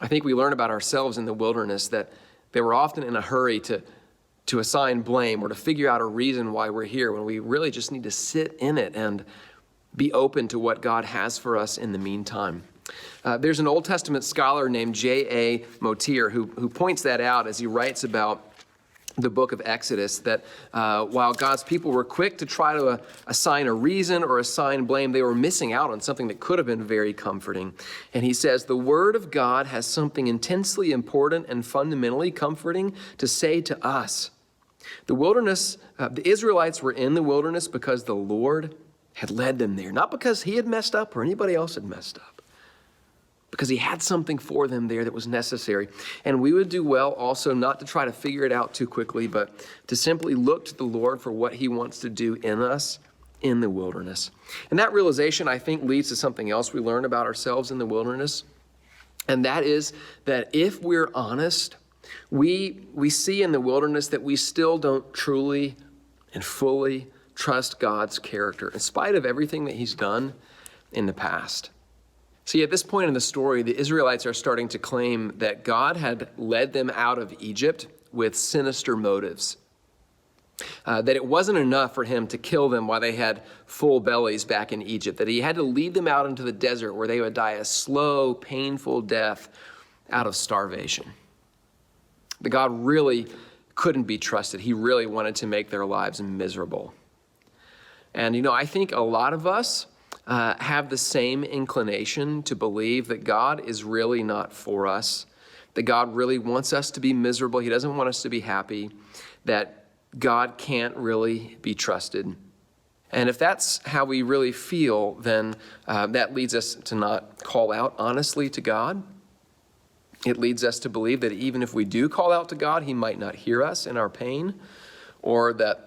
I think we learn about ourselves in the wilderness that they were often in a hurry to assign blame or to figure out a reason why we're here, when we really just need to sit in it and be open to what God has for us in the meantime. There's an Old Testament scholar named J.A. Motier who points that out as he writes about the book of Exodus, that while God's people were quick to try to assign a reason or assign blame, they were missing out on something that could have been very comforting. And he says, the word of God has something intensely important and fundamentally comforting to say to us. The Israelites were in the wilderness because the Lord had led them there, not because he had messed up or anybody else had messed up, because he had something for them there that was necessary. And we would do well also not to try to figure it out too quickly, but to simply look to the Lord for what he wants to do in us in the wilderness. And that realization, I think, leads to something else we learn about ourselves in the wilderness. And that is that if we're honest, we see in the wilderness that we still don't truly and fully trust God's character, in spite of everything that he's done in the past. See, at this point in the story, the Israelites are starting to claim that God had led them out of Egypt with sinister motives. That it wasn't enough for him to kill them while they had full bellies back in Egypt, that he had to lead them out into the desert where they would die a slow, painful death out of starvation. That God really couldn't be trusted. He really wanted to make their lives miserable. And, I think a lot of us have the same inclination to believe that God is really not for us, that God really wants us to be miserable. He doesn't want us to be happy, that God can't really be trusted. And if that's how we really feel, then that leads us to not call out honestly to God. It leads us to believe that even if we do call out to God, he might not hear us in our pain, or that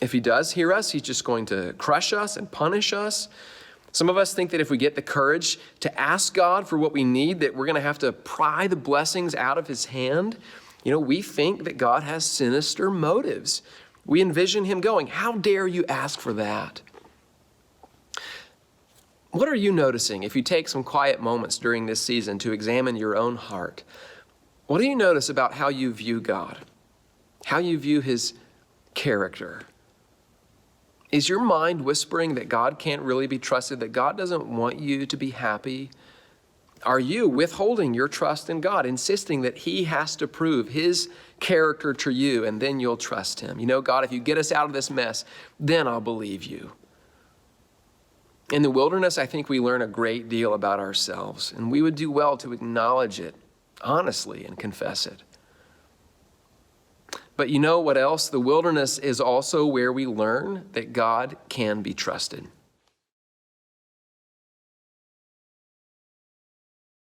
if he does hear us, he's just going to crush us and punish us. Some of us think that if we get the courage to ask God for what we need, that we're going to have to pry the blessings out of his hand. We think that God has sinister motives. We envision him going, how dare you ask for that? What are you noticing if you take some quiet moments during this season to examine your own heart? What do you notice about how you view God? How you view his character? Is your mind whispering that God can't really be trusted, that God doesn't want you to be happy? Are you withholding your trust in God, insisting that he has to prove his character to you and then you'll trust him? God, if you get us out of this mess, then I'll believe you. In the wilderness, I think we learn a great deal about ourselves, and we would do well to acknowledge it honestly and confess it. But you know what else? The wilderness is also where we learn that God can be trusted.